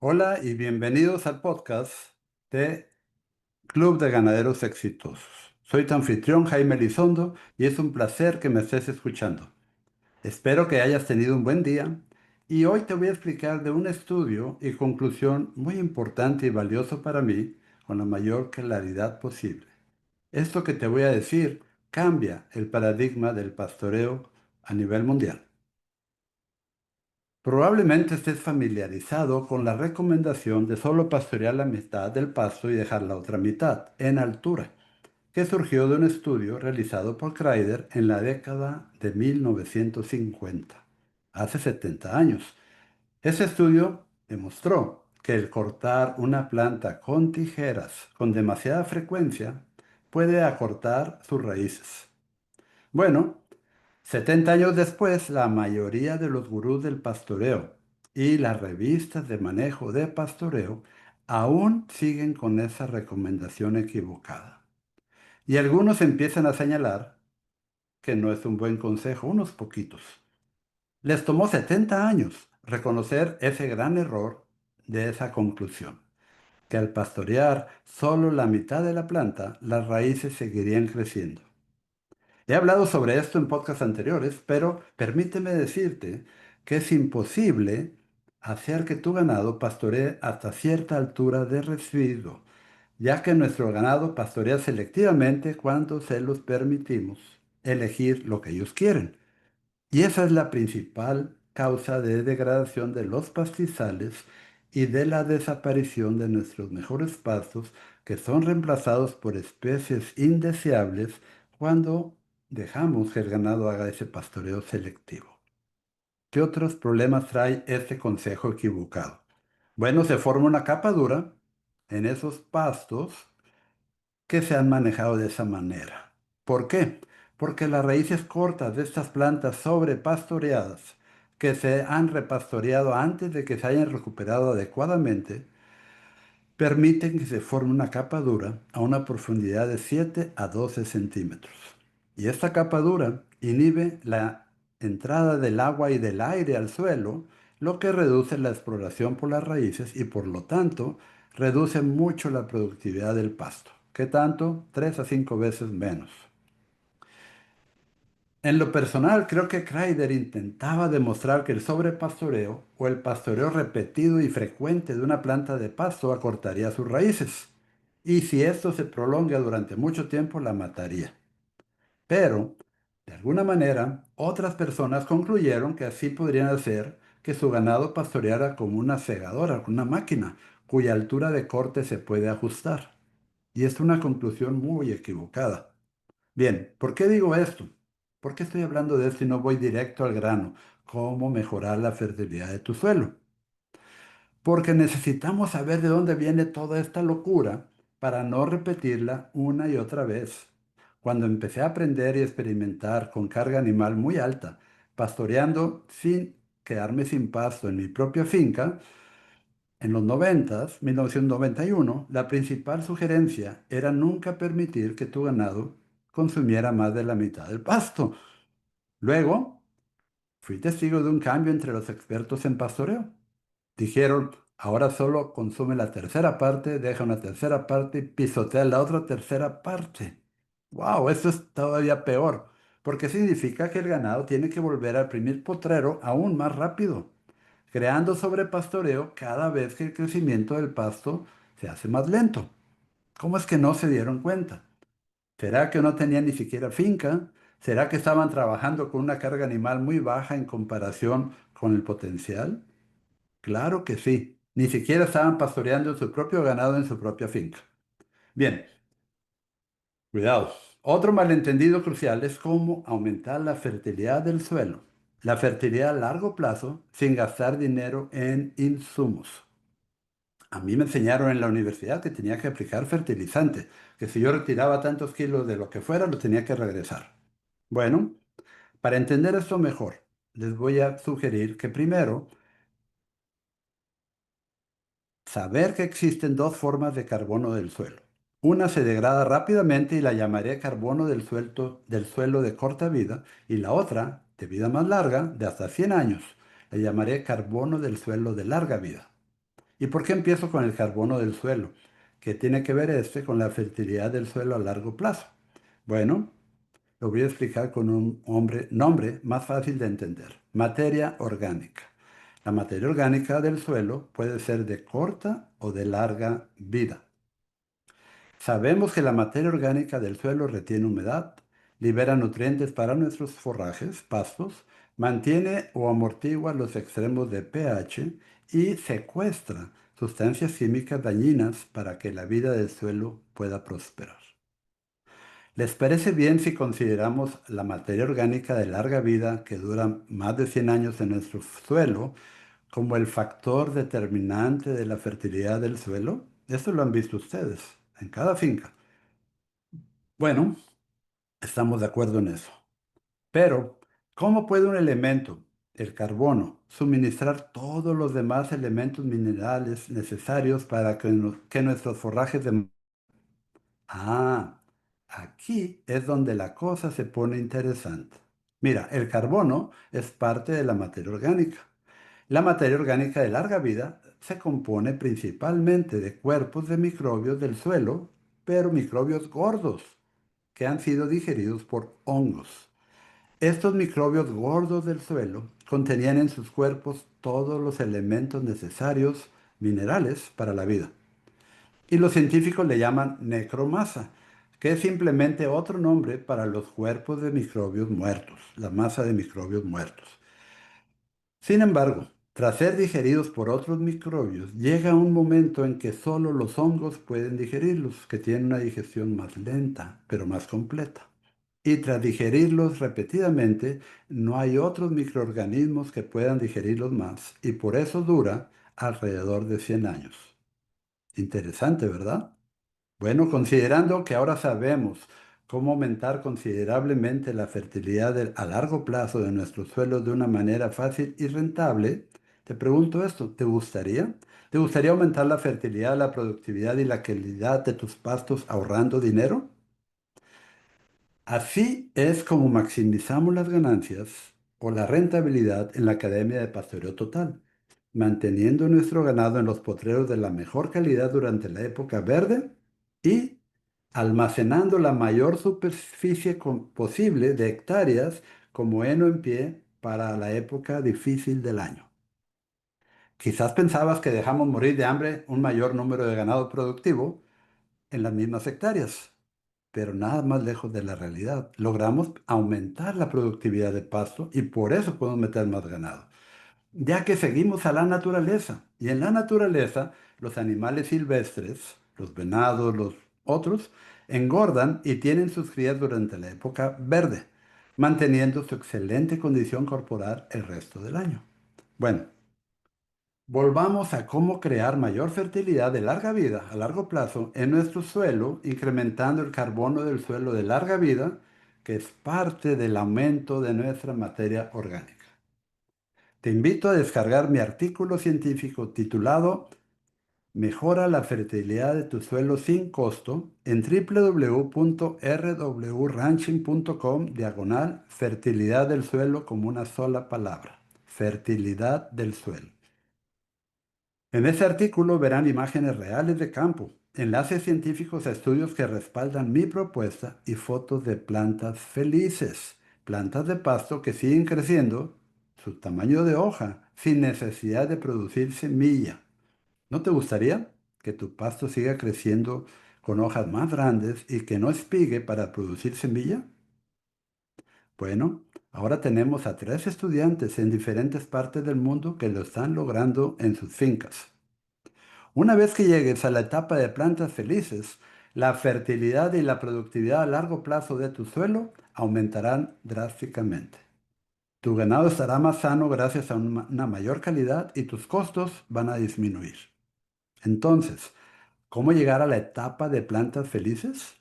Hola y bienvenidos al podcast de Club de Ganaderos Exitosos. Soy tu anfitrión Jaime Elizondo y es un placer que me estés escuchando. Espero que hayas tenido un buen día y hoy te voy a explicar de un estudio y conclusión muy importante y valioso para mí con la mayor claridad posible. Esto que te voy a decir cambia el paradigma del pastoreo a nivel mundial. Probablemente estés familiarizado con la recomendación de solo pastorear la mitad del pasto y dejar la otra mitad en altura, que surgió de un estudio realizado por Kreider en la década de 1950, hace 70 años. Ese estudio demostró que el cortar una planta con tijeras con demasiada frecuencia puede acortar sus raíces. Bueno, 70 años después, la mayoría de los gurús del pastoreo y las revistas de manejo de pastoreo aún siguen con esa recomendación equivocada. Y algunos empiezan a señalar que no es un buen consejo, unos poquitos. Les tomó 70 años reconocer ese gran error de esa conclusión, que al pastorear solo la mitad de la planta, las raíces seguirían creciendo. He hablado sobre esto en podcasts anteriores, pero permíteme decirte que es imposible hacer que tu ganado pastoree hasta cierta altura de residuo, ya que nuestro ganado pastorea selectivamente cuando se los permitimos elegir lo que ellos quieren. Y esa es la principal causa de degradación de los pastizales y de la desaparición de nuestros mejores pastos que son reemplazados por especies indeseables cuando dejamos que el ganado haga ese pastoreo selectivo. ¿Qué otros problemas trae este consejo equivocado? Bueno, se forma una capa dura en esos pastos que se han manejado de esa manera. ¿Por qué? Porque las raíces cortas de estas plantas sobrepastoreadas, que se han repastoreado antes de que se hayan recuperado adecuadamente, permiten que se forme una capa dura a una profundidad de 7 a 12 centímetros. Y esta capa dura inhibe la entrada del agua y del aire al suelo, lo que reduce la exploración por las raíces y por lo tanto reduce mucho la productividad del pasto. ¿Qué tanto? 3 a 5 veces menos. En lo personal, creo que Kreider intentaba demostrar que el sobrepastoreo o el pastoreo repetido y frecuente de una planta de pasto acortaría sus raíces. Y si esto se prolonga durante mucho tiempo, la mataría. Pero, de alguna manera, otras personas concluyeron que así podrían hacer que su ganado pastoreara como una segadora, con una máquina, cuya altura de corte se puede ajustar. Y es una conclusión muy equivocada. Bien, ¿por qué digo esto? ¿Por qué estoy hablando de esto y no voy directo al grano? ¿Cómo mejorar la fertilidad de tu suelo? Porque necesitamos saber de dónde viene toda esta locura para no repetirla una y otra vez. Cuando empecé a aprender y experimentar con carga animal muy alta, pastoreando sin quedarme sin pasto en mi propia finca, en los 1991, la principal sugerencia era nunca permitir que tu ganado consumiera más de la mitad del pasto. Luego, fui testigo de un cambio entre los expertos en pastoreo. Dijeron, ahora solo consume la tercera parte, deja una tercera parte y pisotea la otra tercera parte. ¡Wow! Eso es todavía peor, porque significa que el ganado tiene que volver al primer potrero aún más rápido, creando sobrepastoreo cada vez que el crecimiento del pasto se hace más lento. ¿Cómo es que no se dieron cuenta? ¿Será que no tenían ni siquiera finca? ¿Será que estaban trabajando con una carga animal muy baja en comparación con el potencial? Claro que sí. Ni siquiera estaban pastoreando su propio ganado en su propia finca. Bien, cuidado. Otro malentendido crucial es cómo aumentar la fertilidad del suelo. La fertilidad a largo plazo sin gastar dinero en insumos. A mí me enseñaron en la universidad que tenía que aplicar fertilizante, que si yo retiraba tantos kilos de lo que fuera, lo tenía que regresar. Bueno, para entender esto mejor, les voy a sugerir que primero saber que existen dos formas de carbono del suelo. Una se degrada rápidamente y la llamaré carbono del suelo de corta vida y la otra, de vida más larga, de hasta 100 años, la llamaré carbono del suelo de larga vida. ¿Y por qué empiezo con el carbono del suelo? ¿Qué tiene que ver este con la fertilidad del suelo a largo plazo? Bueno, lo voy a explicar con un nombre más fácil de entender. Materia orgánica. La materia orgánica del suelo puede ser de corta o de larga vida. Sabemos que la materia orgánica del suelo retiene humedad, libera nutrientes para nuestros forrajes, pastos, mantiene o amortigua los extremos de pH y secuestra sustancias químicas dañinas para que la vida del suelo pueda prosperar. ¿Les parece bien si consideramos la materia orgánica de larga vida que dura más de 100 años en nuestro suelo como el factor determinante de la fertilidad del suelo? Esto lo han visto ustedes en cada finca. Bueno, estamos de acuerdo en eso. Pero, ¿cómo puede un elemento, el carbono, suministrar todos los demás elementos minerales necesarios para que nuestros forrajes de... Ah, aquí es donde la cosa se pone interesante. Mira, el carbono es parte de la materia orgánica. La materia orgánica de larga vida se compone principalmente de cuerpos de microbios del suelo, pero microbios gordos que han sido digeridos por hongos. Estos microbios gordos del suelo contenían en sus cuerpos todos los elementos necesarios, minerales, para la vida. Y los científicos le llaman necromasa, que es simplemente otro nombre para los cuerpos de microbios muertos, la masa de microbios muertos. Sin embargo, tras ser digeridos por otros microbios, llega un momento en que solo los hongos pueden digerirlos, que tienen una digestión más lenta, pero más completa. Y tras digerirlos repetidamente, no hay otros microorganismos que puedan digerirlos más, y por eso dura alrededor de 100 años. Interesante, ¿verdad? Bueno, considerando que ahora sabemos cómo aumentar considerablemente la fertilidad a largo plazo de nuestros suelos de una manera fácil y rentable, te pregunto esto, ¿te gustaría? ¿Te gustaría aumentar la fertilidad, la productividad y la calidad de tus pastos ahorrando dinero? Así es como maximizamos las ganancias o la rentabilidad en la Academia de Pastoreo Total, manteniendo nuestro ganado en los potreros de la mejor calidad durante la época verde y almacenando la mayor superficie posible de hectáreas como heno en pie para la época difícil del año. Quizás pensabas que dejamos morir de hambre un mayor número de ganado productivo en las mismas hectáreas, pero nada más lejos de la realidad. Logramos aumentar la productividad de pasto y por eso podemos meter más ganado, ya que seguimos a la naturaleza. Y en la naturaleza, los animales silvestres, los venados, los otros, engordan y tienen sus crías durante la época verde, manteniendo su excelente condición corporal el resto del año. Bueno, volvamos a cómo crear mayor fertilidad de larga vida a largo plazo en nuestro suelo, incrementando el carbono del suelo de larga vida, que es parte del aumento de nuestra materia orgánica. Te invito a descargar mi artículo científico titulado Mejora la fertilidad de tu suelo sin costo en www.rwranching.com/fertilidad del suelo como una sola palabra. Fertilidad del suelo. En este artículo verán imágenes reales de campo, enlaces científicos a estudios que respaldan mi propuesta y fotos de plantas felices, plantas de pasto que siguen creciendo su tamaño de hoja sin necesidad de producir semilla. ¿No te gustaría que tu pasto siga creciendo con hojas más grandes y que no espigue para producir semilla? Bueno, ahora tenemos a 3 estudiantes en diferentes partes del mundo que lo están logrando en sus fincas. Una vez que llegues a la etapa de plantas felices, la fertilidad y la productividad a largo plazo de tu suelo aumentarán drásticamente. Tu ganado estará más sano gracias a una mayor calidad y tus costos van a disminuir. Entonces, ¿cómo llegar a la etapa de plantas felices?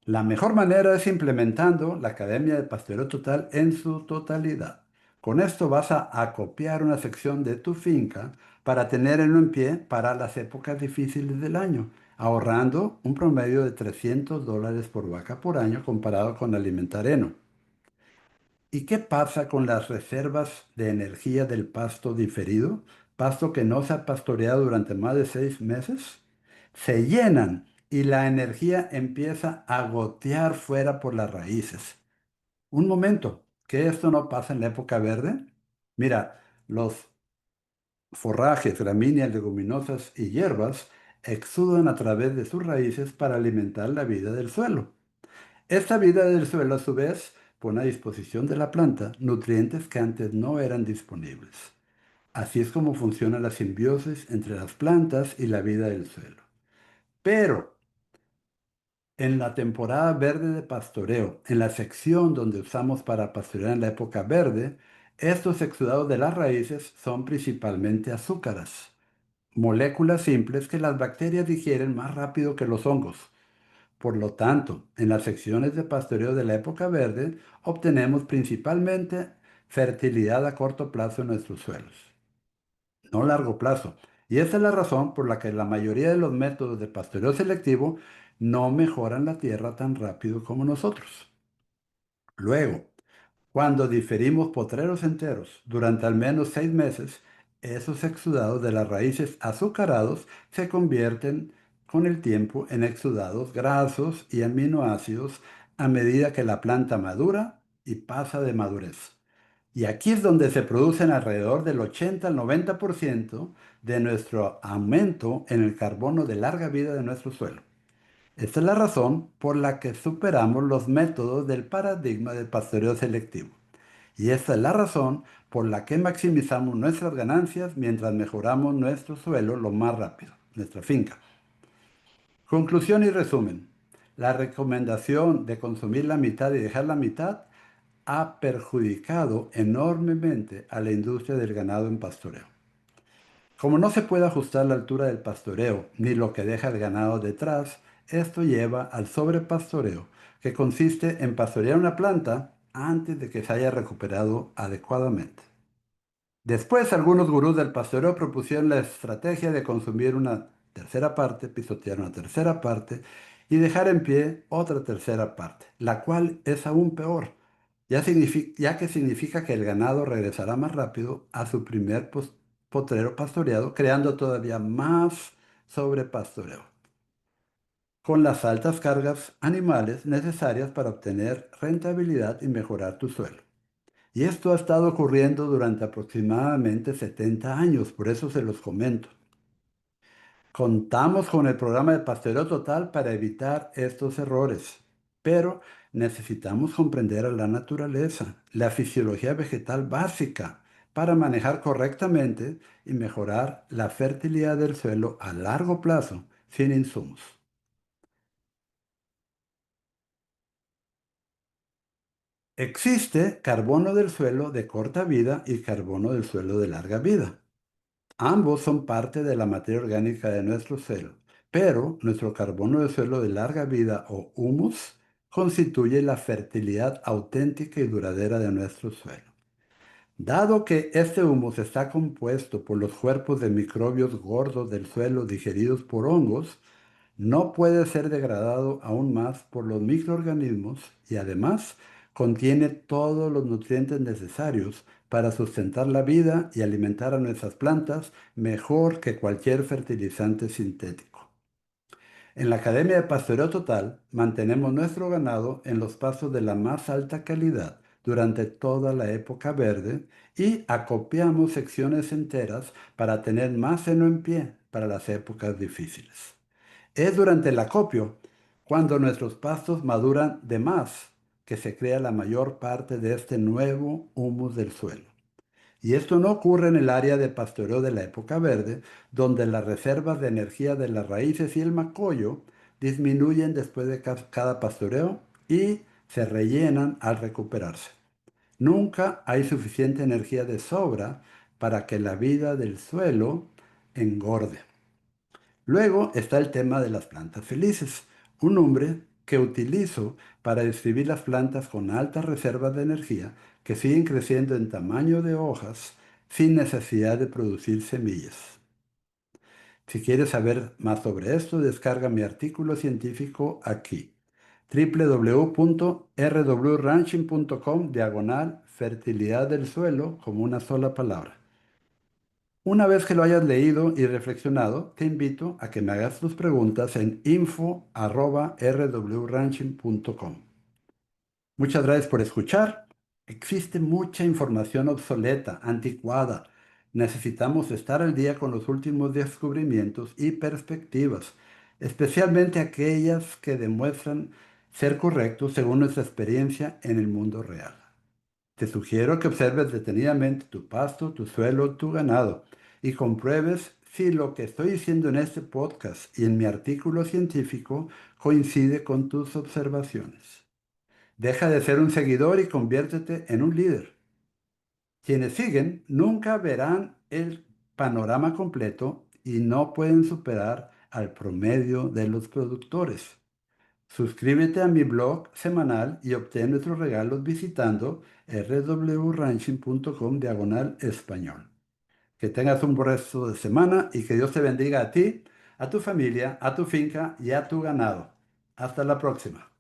La mejor manera es implementando la Academia de Pastoreo Total en su totalidad. Con esto vas a acopiar una sección de tu finca para tenerlo en pie para las épocas difíciles del año, ahorrando un promedio de $300 por vaca por año comparado con alimentar heno. ¿Y qué pasa con las reservas de energía del pasto diferido? pasto que no se ha pastoreado durante más de 6 meses, se llenan y la energía empieza a gotear fuera por las raíces. Un momento, ¿que esto no pasa en la época verde? Mira, los forrajes, gramíneas, leguminosas y hierbas exudan a través de sus raíces para alimentar la vida del suelo. Esta vida del suelo, a su vez, pone a disposición de la planta nutrientes que antes no eran disponibles. Así es como funciona la simbiosis entre las plantas y la vida del suelo. Pero en la temporada verde de pastoreo, en la sección donde usamos para pastorear en la época verde, estos exudados de las raíces son principalmente azúcares, moléculas simples que las bacterias digieren más rápido que los hongos. Por lo tanto, en las secciones de pastoreo de la época verde, obtenemos principalmente fertilidad a corto plazo en nuestros suelos, no a largo plazo. Y esa es la razón por la que la mayoría de los métodos de pastoreo selectivo no mejoran la tierra tan rápido como nosotros. Luego, cuando diferimos potreros enteros durante al menos 6 meses, esos exudados de las raíces azucarados se convierten con el tiempo en exudados grasos y aminoácidos a medida que la planta madura y pasa de madurez. Y aquí es donde se producen alrededor del 80 al 90% de nuestro aumento en el carbono de larga vida de nuestro suelo. Esta es la razón por la que superamos los métodos del paradigma del pastoreo selectivo. Y esta es la razón por la que maximizamos nuestras ganancias mientras mejoramos nuestro suelo lo más rápido, nuestra finca. Conclusión y resumen. La recomendación de consumir la mitad y dejar la mitad ha perjudicado enormemente a la industria del ganado en pastoreo. Como no se puede ajustar la altura del pastoreo ni lo que deja el ganado detrás, esto lleva al sobrepastoreo, que consiste en pastorear una planta antes de que se haya recuperado adecuadamente. Después, algunos gurús del pastoreo propusieron la estrategia de consumir una tercera parte, pisotear una tercera parte y dejar en pie otra tercera parte, la cual es aún peor, ya que significa que el ganado regresará más rápido a su primer potrero pastoreado, creando todavía más sobrepastoreo, con las altas cargas animales necesarias para obtener rentabilidad y mejorar tu suelo. Y esto ha estado ocurriendo durante aproximadamente 70 años, por eso se los comento. Contamos con el programa de pastoreo total para evitar estos errores, pero necesitamos comprender a la naturaleza, la fisiología vegetal básica, para manejar correctamente y mejorar la fertilidad del suelo a largo plazo sin insumos. Existe carbono del suelo de corta vida y carbono del suelo de larga vida. Ambos son parte de la materia orgánica de nuestro suelo, pero nuestro carbono de suelo de larga vida o humus constituye la fertilidad auténtica y duradera de nuestro suelo. Dado que este humus está compuesto por los cuerpos de microbios gordos del suelo digeridos por hongos, no puede ser degradado aún más por los microorganismos y además contiene todos los nutrientes necesarios para sustentar la vida y alimentar a nuestras plantas mejor que cualquier fertilizante sintético. En la Academia de Pastoreo Total mantenemos nuestro ganado en los pastos de la más alta calidad durante toda la época verde y acopiamos secciones enteras para tener más seno en pie para las épocas difíciles. Es durante el acopio, cuando nuestros pastos maduran de más, que se crea la mayor parte de este nuevo humus del suelo. Y esto no ocurre en el área de pastoreo de la época verde, donde las reservas de energía de las raíces y el macollo disminuyen después de cada pastoreo y se rellenan al recuperarse. Nunca hay suficiente energía de sobra para que la vida del suelo engorde. Luego está el tema de las plantas felices, un nombre que utilizo para describir las plantas con altas reservas de energía que siguen creciendo en tamaño de hojas sin necesidad de producir semillas. Si quieres saber más sobre esto, descarga mi artículo científico aquí, www.rwranching.com/fertilidad del suelo como una sola palabra. Una vez que lo hayas leído y reflexionado, te invito a que me hagas tus preguntas en info@rwranching.com. Muchas gracias por escuchar. Existe mucha información obsoleta, anticuada. Necesitamos estar al día con los últimos descubrimientos y perspectivas, especialmente aquellas que demuestran ser correctos según nuestra experiencia en el mundo real. Te sugiero que observes detenidamente tu pasto, tu suelo, tu ganado y compruebes si lo que estoy diciendo en este podcast y en mi artículo científico coincide con tus observaciones. Deja de ser un seguidor y conviértete en un líder. Quienes siguen nunca verán el panorama completo y no pueden superar al promedio de los productores. Suscríbete a mi blog semanal y obtén nuestros regalos visitando rwranching.com/español. Que tengas un buen resto de semana y que Dios te bendiga a ti, a tu familia, a tu finca y a tu ganado. Hasta la próxima.